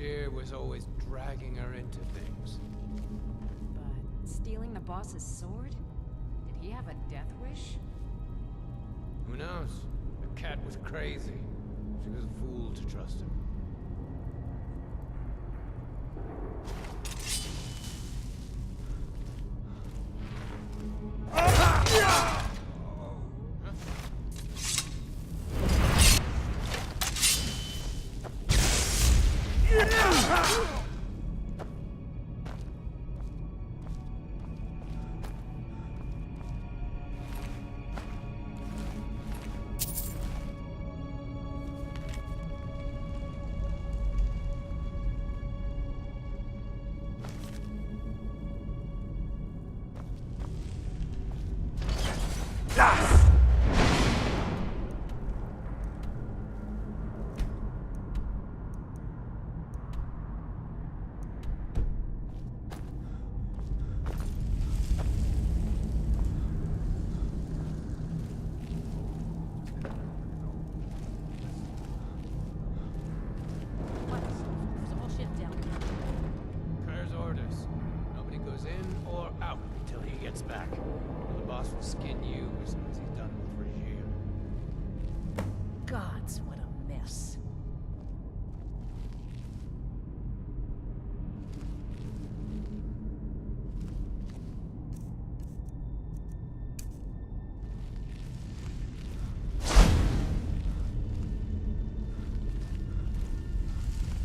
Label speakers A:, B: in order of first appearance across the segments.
A: Rajir was always dragging her into things.
B: But stealing the boss's sword? Did he have a death wish?
A: Who knows? The cat was crazy. She was a fool to trust him. Back. The boss will skin you as soon as he's done with Rajir.
B: Gods, what a mess.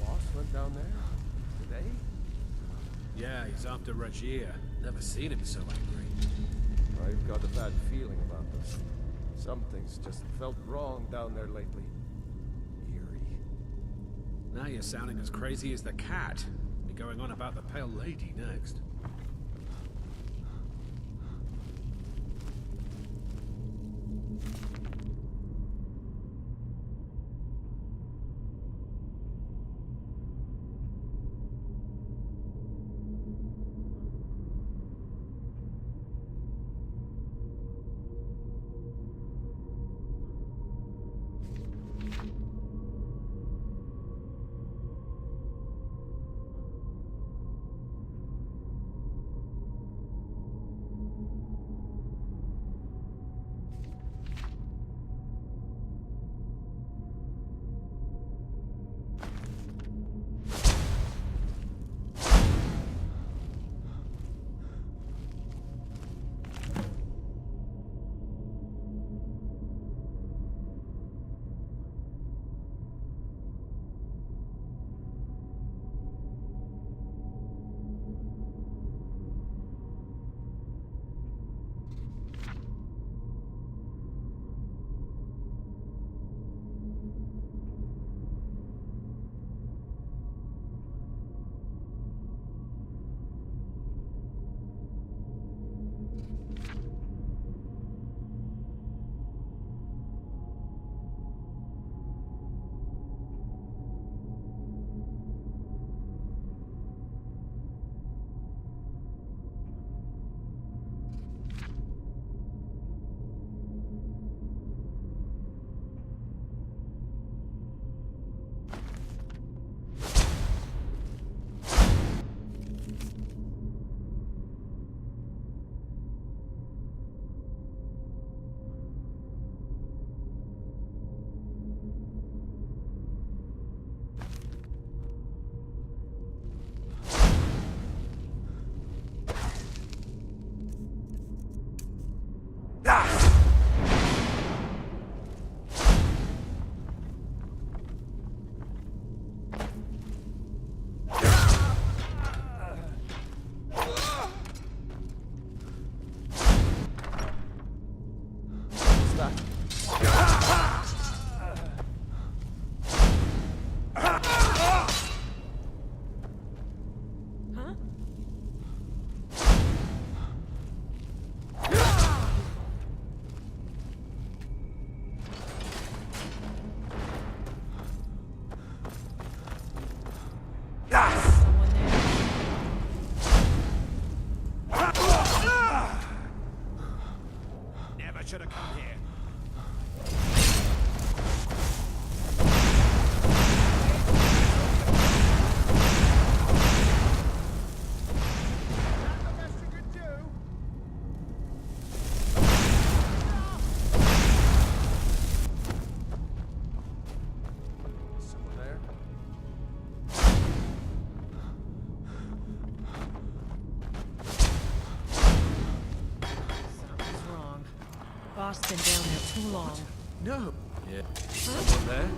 C: Boss went down there? Today?
D: Yeah, he's after Rajir. Never seen him so angry.
C: I've got a bad feeling about this. Something's just felt wrong down there lately. Eerie.
D: Now you're sounding as crazy as the cat. Be going on about the Pale Lady next. should have come here.
E: Boss been down there too long.
C: No. Yeah. Someone there?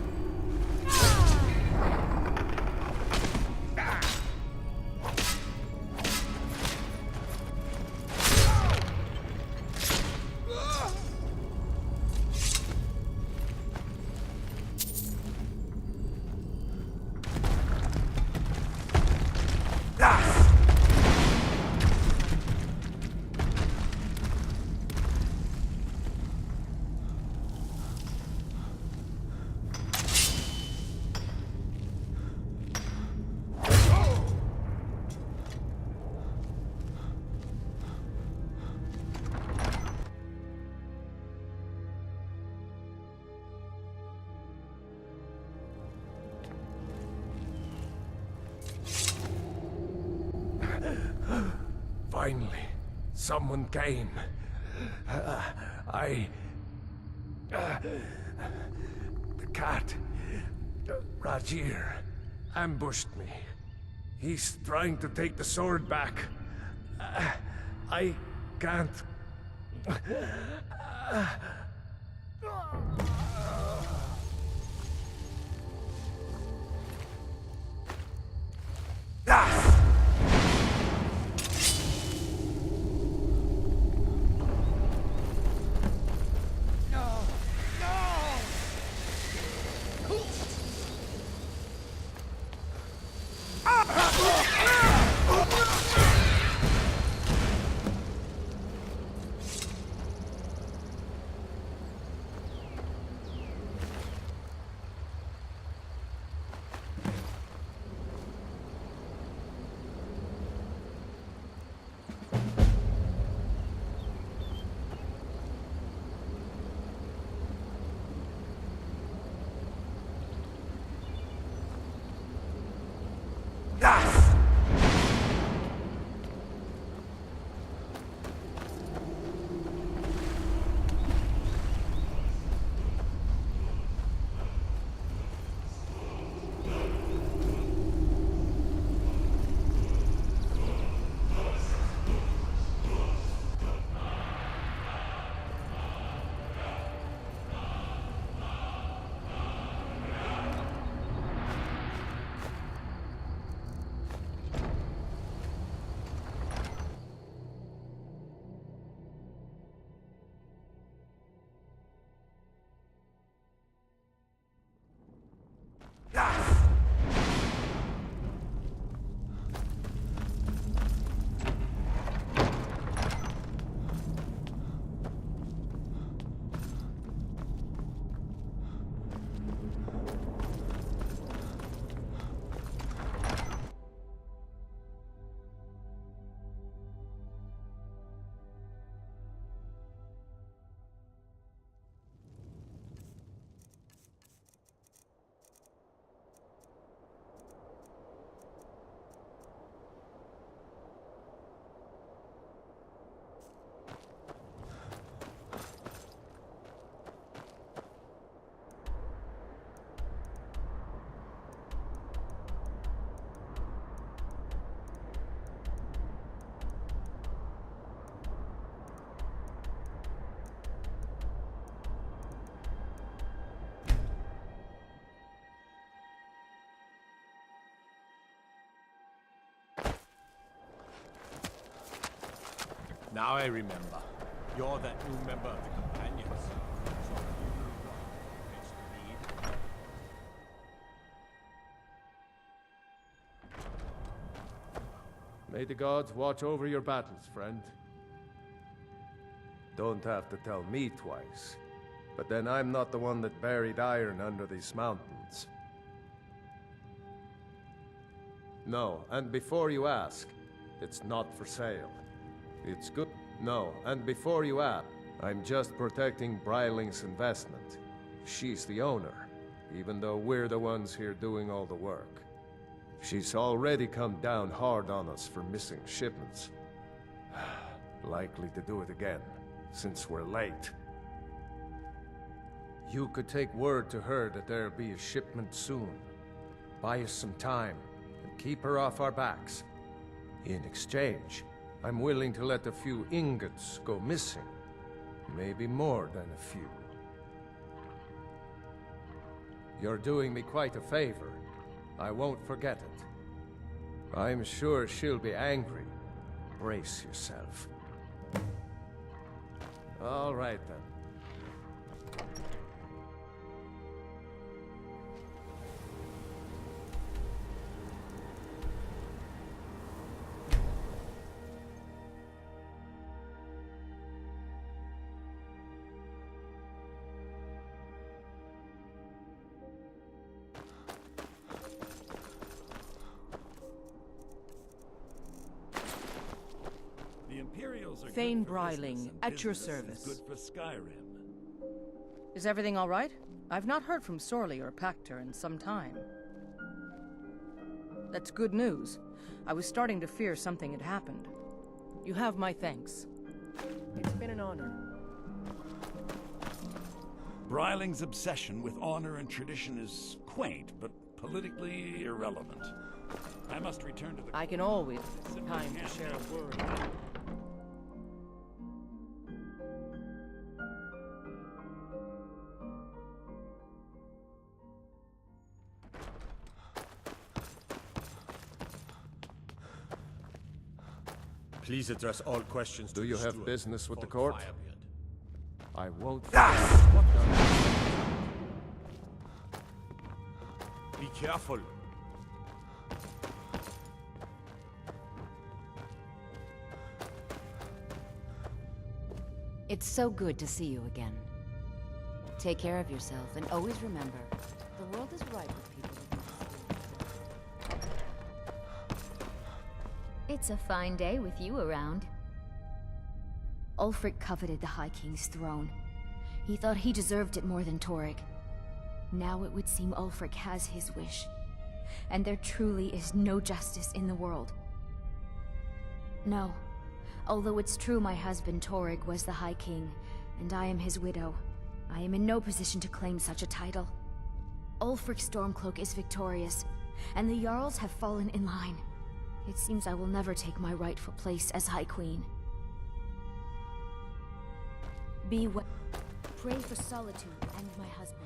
C: Finally, someone came. The cat, Rajir, ambushed me. He's trying to take the sword back. I can't.
F: Now I remember. You're that new member of the Companions. So you
C: May the gods watch over your battles, friend. Don't have to tell me twice. But then I'm not the one that buried iron under these mountains. No, and before you ask, it's not for sale. It's good. No, and before you ask, I'm just protecting Bryling's investment. She's the owner, even though we're the ones here doing all the work. She's already come down hard on us for missing shipments. Likely to do it again, since we're late. You could take word to her that there'll be a shipment soon. Buy us some time, and keep her off our backs. In exchange, I'm willing to let a few ingots go missing. Maybe more than a few. You're doing me quite a favor. I won't forget it. I'm sure she'll be angry. Brace yourself. All right, then.
F: The Imperials are
E: Thane
F: good for business,
E: Breiling,
F: and
E: at your
F: business
E: service.
F: is good for Skyrim.
E: Is everything all right? I've not heard from Sorley or Pactor in some time. That's good news. I was starting to fear something had happened. You have my thanks. It's been an honor.
F: Breiling's obsession with honor and tradition is quaint, but politically irrelevant. I must return to the...
E: I can always
F: Simply
E: time
F: can't
E: to share
F: make
E: a word.
G: Please address all questions to
C: Do you
G: the
C: have
G: steward.
C: business with the
G: Hold
C: court?
G: fire beard.
C: I won't
G: Be careful.
H: It's so good to see you again. Take care of yourself, and always remember, the world is ripe with people who can see.
I: It's a fine day with you around. Ulfric coveted the High King's throne. He thought he deserved it more than Torrig. Now it would seem Ulfric has his wish. And there truly is no justice in the world. No. Although it's true my husband Torrig was the High King, and I am his widow, I am in no position to claim such a title. Ulfric Stormcloak is victorious, and the Jarls have fallen in line. It seems I will never take my rightful place as High Queen. Be well. Pray for solitude and my husband.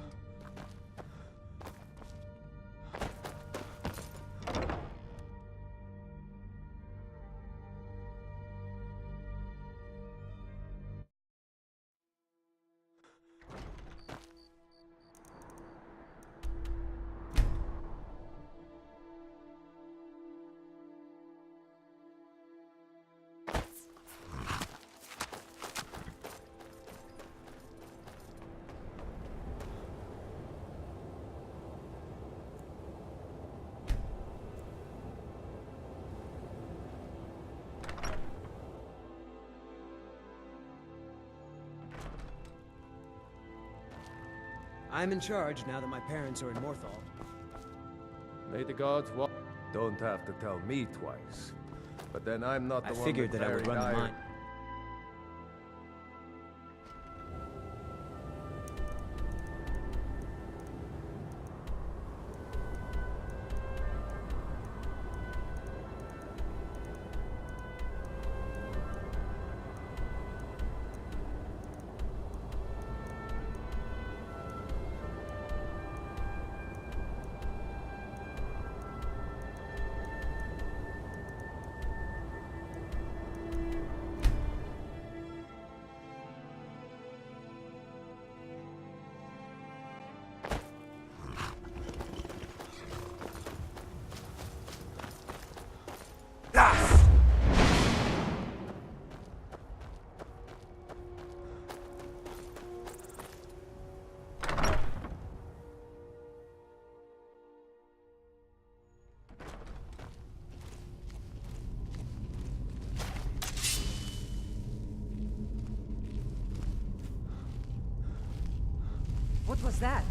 J: I'm in charge now that my parents are in Morthal.
C: May the gods don't have to tell me twice. But then I'm not the
J: I
C: one
J: figured that I would
C: carried
J: run the
C: iron.
J: mine.
E: What was that?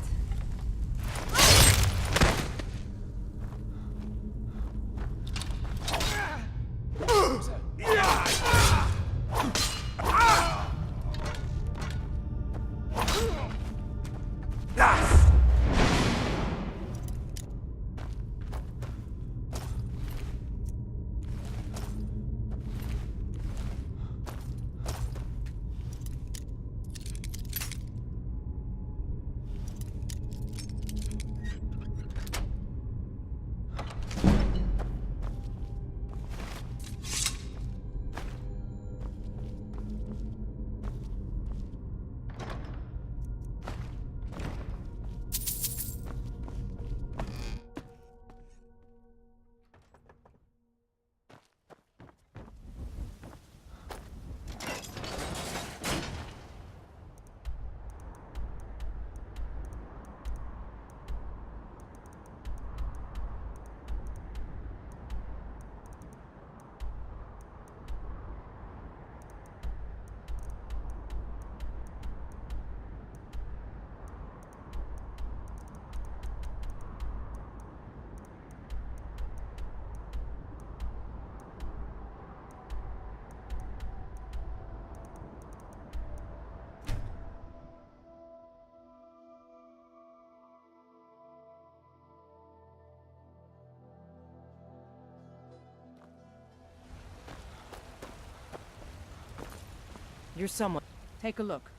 E: You're someone. Take a look.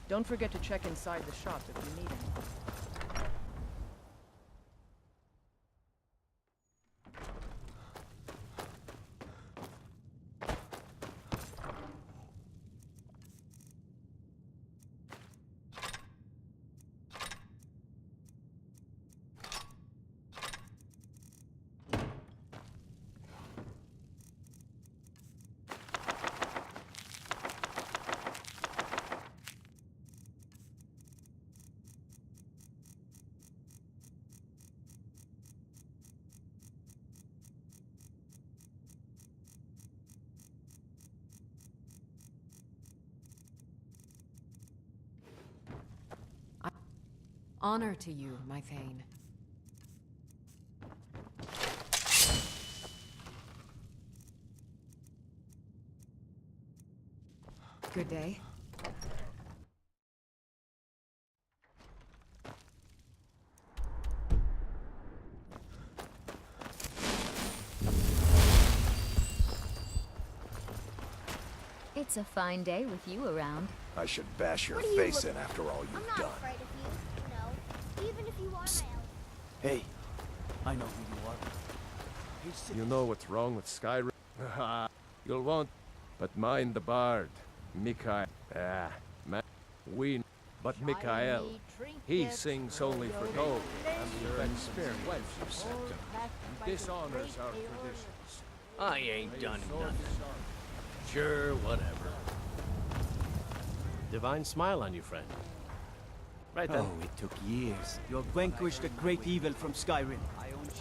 E: Don't forget to check inside the shop if you need anything.
B: Honor to you, my Thane. Good day.
I: It's a fine day with you around.
K: I should bash your
L: What are you
K: face
L: look-
K: in after all
L: I'm
K: you've
L: not
K: done.
L: afraid of you, no. Even if you are my elf.
J: Hey, I know who you are. Hey, sit.
C: You know what's wrong with Skyrim? Haha, you'll want... But mind the bard, Mikael. We... But Mikael, he sings only for gold, and the spare wench dishonors our traditions.
M: I ain't done nothing. Sure, whatever. Divine smile on you, friend. Right then.
J: Oh, it took years. You have vanquished the great evil from Skyrim.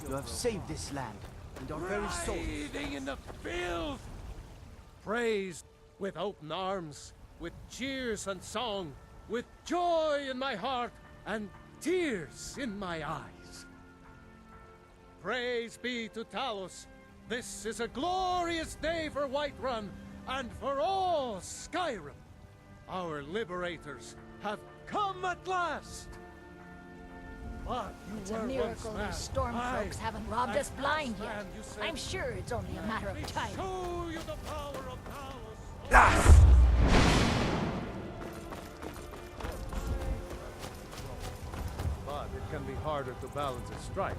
J: You have saved this land, and our very souls.
C: Writhing in the filth! Praised with open arms, with cheers and song, with joy in my heart and tears in my eyes. Praise be to Talos. This is a glorious day for Whiterun and for all Skyrim. Our liberators have come at last. But you
L: It's
C: were
L: a miracle
C: once mad.
L: these storm
C: Aye,
L: folks haven't robbed
C: I
L: us blind yet.
C: understand you said,
L: I'm sure it's only a matter of time.
C: show you the power of Talos. But it can be harder to balance a strike.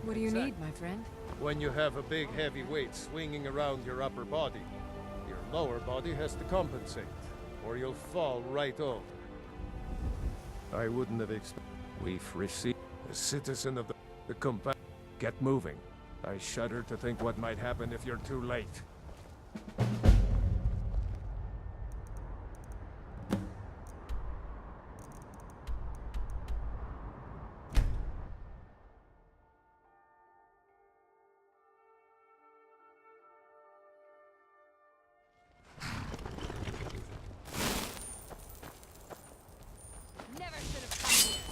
B: What do you need, my friend?
C: When you have a big heavy weight swinging around your upper body, your lower body has to compensate, or you'll fall right over. I wouldn't have expected. We've received a citizen of the compound. Get moving. I shudder to think what might happen if you're too late.
L: Never should have come here.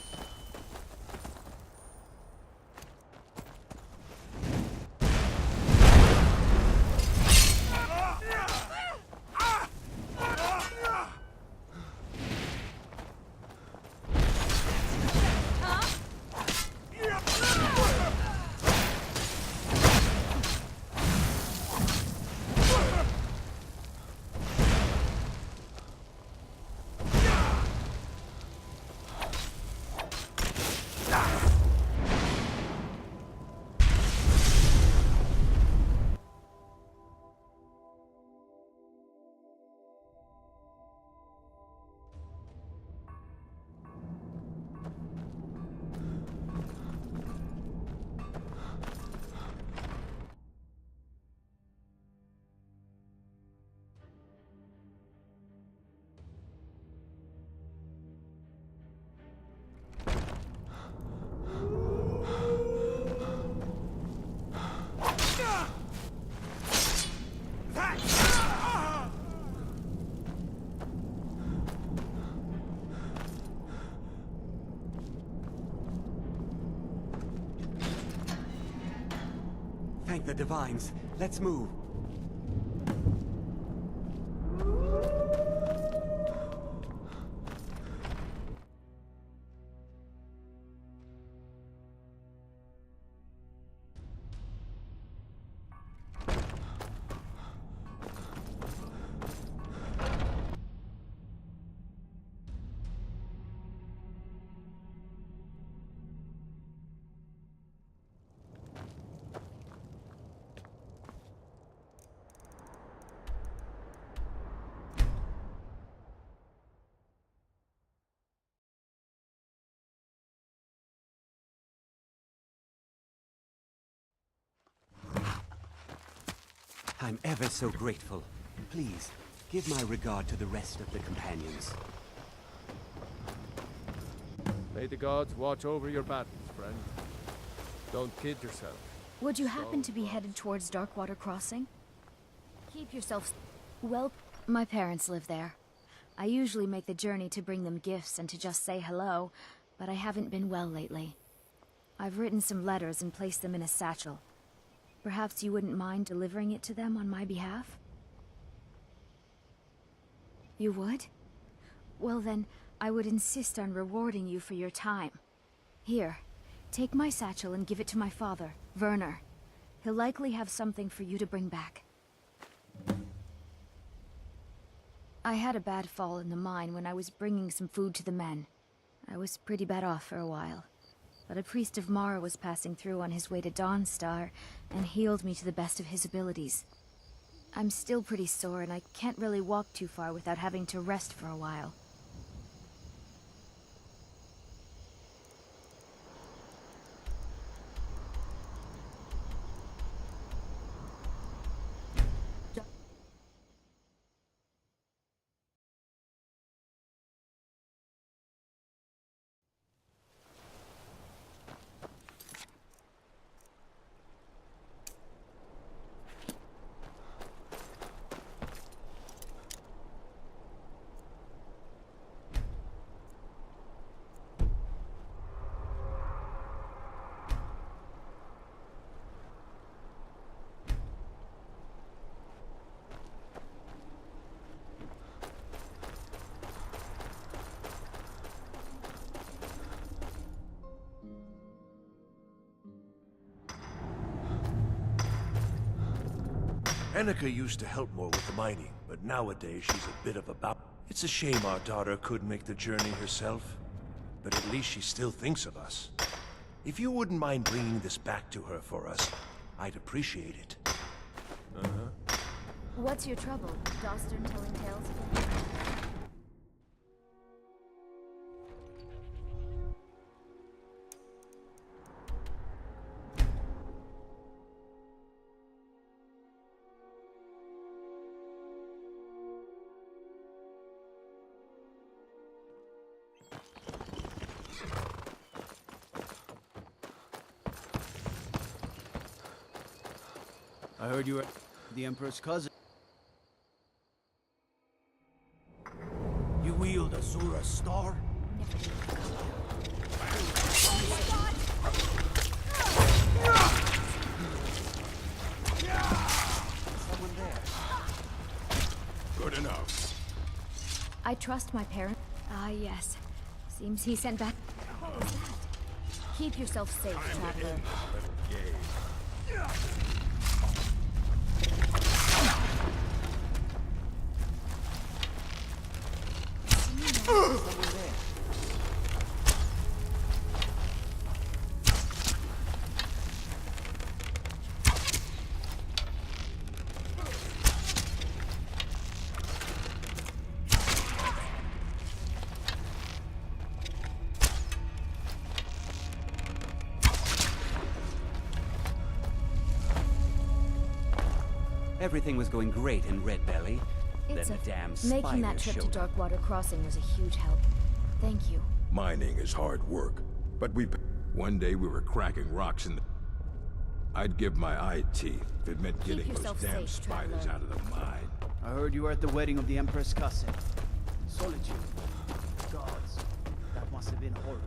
J: Thank the divines. Let's move.
K: I'm ever so grateful. Please, give my regard to the rest of the companions.
C: May the gods watch over your battles, friend. Don't kid yourself.
I: Would you happen to be headed towards Darkwater Crossing? Keep yourself... Well, my parents live there. I usually make the journey to bring them gifts and to just say hello, but I haven't been well lately. I've written some letters and placed them in a satchel. Perhaps you wouldn't mind delivering it to them on my behalf? You would? Well then, I would insist on rewarding you for your time. Here, take my satchel and give it to my father, Werner. He'll likely have something for you to bring back. I had a bad fall in the mine when I was bringing some food to the men. I was pretty bad off for a while. But a priest of Mara was passing through on his way to Dawnstar and healed me to the best of his abilities. I'm still pretty sore and I can't really walk too far without having to rest for a while.
N: Annika used to help more with the mining, but nowadays she's a bit of a It's a shame our daughter couldn't make the journey herself, but at least she still thinks of us. If you wouldn't mind bringing this back to her for us, I'd appreciate it.
I: What's your trouble? Dostern telling tales of it?
J: I heard you were the Emperor's cousin.
G: You wield Azura's star?
J: Someone there.
G: Good enough.
I: I trust my parents. Ah, yes. Seems he sent back... What was that? Keep yourself safe, traveler.
K: Everything was going great in Red Belly.
I: It's
K: Then
I: a...
K: the damn
I: Making that
K: spiders
I: trip to
K: showed up.
I: Darkwater Crossing was a huge help. Thank you.
O: Mining is hard work, but one day we were cracking rocks in the... I'd give my eye teeth if it meant getting those
I: yourself
O: damn
I: safe,
O: spiders
I: traveler.
O: out of the mine.
J: I heard you were at the wedding of the Emperor's cousin. Solitude. Gods. That must have been horrible.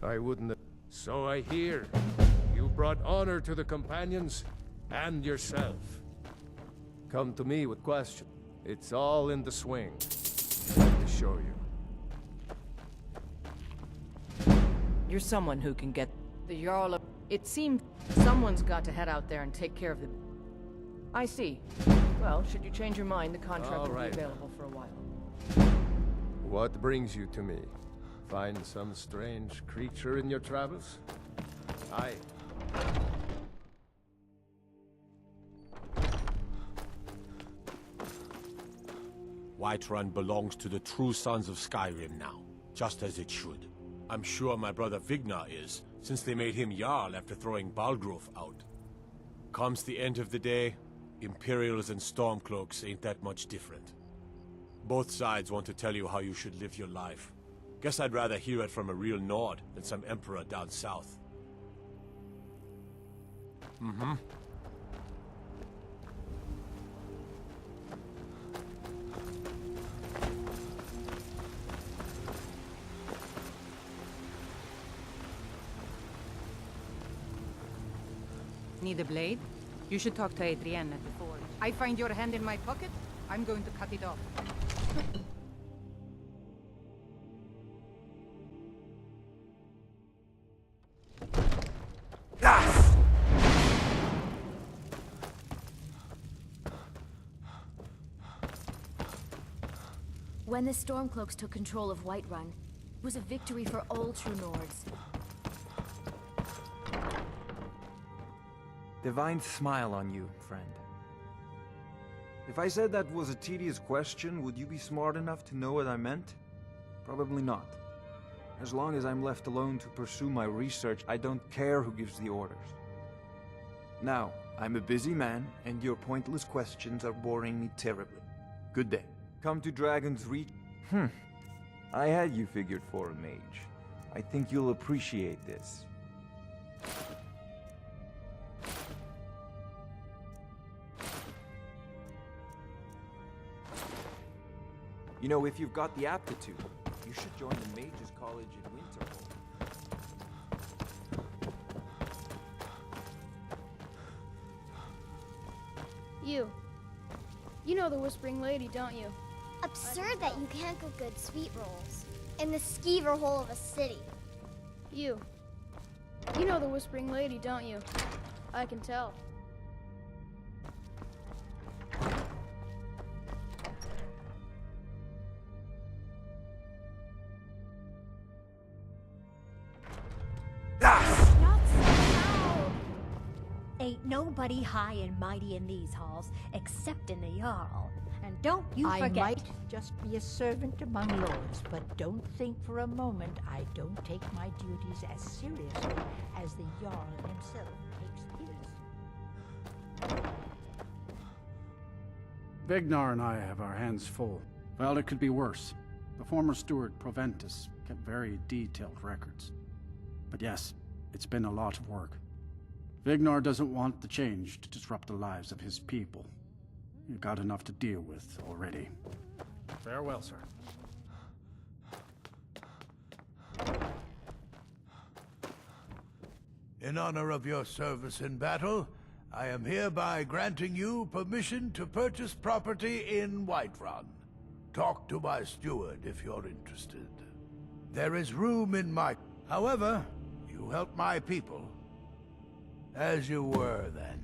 C: I wouldn't have... So I hear. You brought honor to the companions and yourself. Come to me with questions. It's all in the swing. Let me show you.
E: You're someone who can get the Jarl of... It seems someone's got to head out there and take care of the... I see. Well, should you change your mind, the contract will be available for a while.
C: What brings you to me? Find some strange creature in your travels? Aye.
G: Whiterun belongs to the true sons of Skyrim now, just as it should. I'm sure my brother Vignar is, since they made him Jarl after throwing Balgrove out. Comes the end of the day, Imperials and Stormcloaks ain't that much different. Both sides want to tell you how you should live your life. Guess I'd rather hear it from a real Nord than some emperor down south. Mm-hmm.
B: Need a blade? You should talk to Adrienne at the forge. I find your hand in my pocket, I'm going to cut it off.
I: When the Stormcloaks took control of Whiterun, it was a victory for all true Nords.
P: Divine smile on you, friend. If I said that was a tedious question, would you be smart enough to know what I meant? Probably not. As long as I'm left alone to pursue my research, I don't care who gives the orders. Now, I'm a busy man, and your pointless questions are boring me terribly. Good day. Come to Dragon's Reach. I had you figured for a mage. I think you'll appreciate this. You know, if you've got the aptitude, you should join the Mages College in Winterhold.
Q: You know the Whispering Lady, don't you?
L: Absurd that you can't cook good sweet rolls in the skeever hole of a city.
Q: You know the Whispering Lady, don't you? I can tell.
R: Not so loud! Ain't nobody high and mighty in these halls, except in the Jarl. And don't you
S: I
R: forget...
S: might just be a servant among lords, but don't think for a moment I don't take my duties as seriously as the Jarl himself takes his.
D: Vignar and I have our hands full. Well, it could be worse. The former steward, Proventus, kept very detailed records. But yes, it's been a lot of work. Vignar doesn't want the change to disrupt the lives of his people. You've got enough to deal with already. Farewell, sir.
T: In honor of your service in battle, I am hereby granting you permission to purchase property in Whiterun. Talk to my steward if you're interested. There is room in my... However, you help my people. As you were then.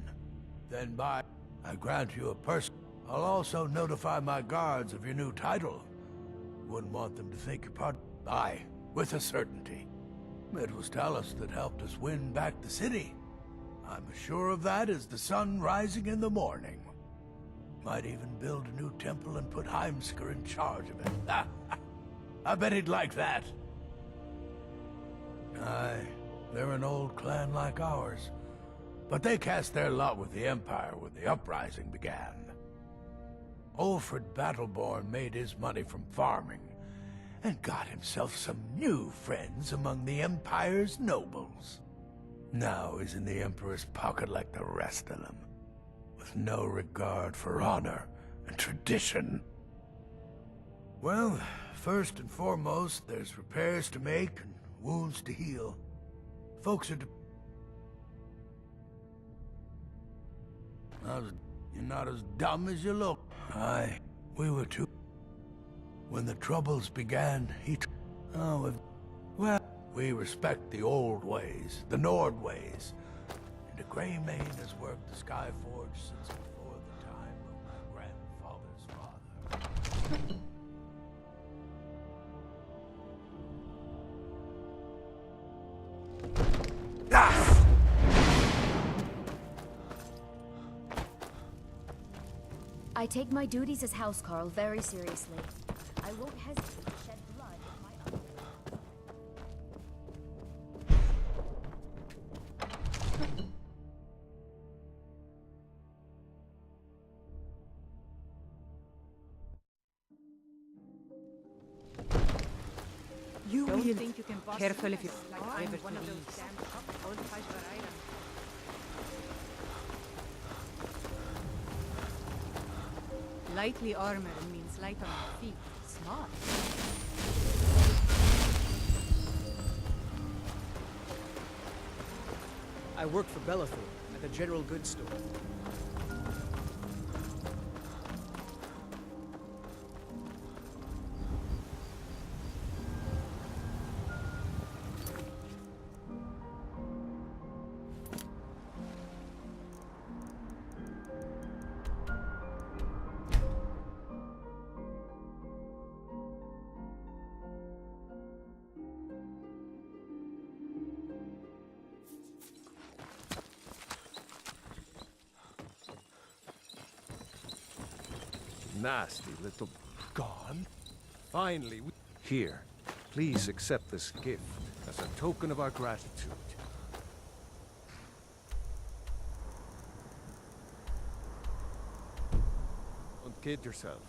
T: Then by... I grant you a person. I'll also notify my guards of your new title. Wouldn't want them to think you're part... Aye, with a certainty. It was Talus that helped us win back the city. I'm as sure of that as the sun rising in the morning. Might even build a new temple and put Heimskr in charge of it. I bet he'd like that. Aye, they're an old clan like ours. But they cast their lot with the Empire when the uprising began. Ulfred Battleborn made his money from farming, and got himself some new friends among the Empire's nobles. Now he's in the Emperor's pocket like the rest of them, with no regard for honor and tradition. Well, first and foremost, there's repairs to make and wounds to heal. Folks are... You're not as dumb as you look. Aye, we were too... When the Troubles began, well, we respect the old ways, the Nord ways. And the Grey Mane has worked the Skyforge since before the time of my grandfather's father.
I: I take my duties as housecarl very seriously. I won't hesitate to shed blood if my own.
B: You don't think you can boss careful if you like one of those damn fortified islands. Lightly armored means light on your feet. Smart.
M: I work for Bellathor at the general goods store.
C: Nasty little... Gone? Finally, Here, please accept this gift as a token of our gratitude. Don't kid yourself.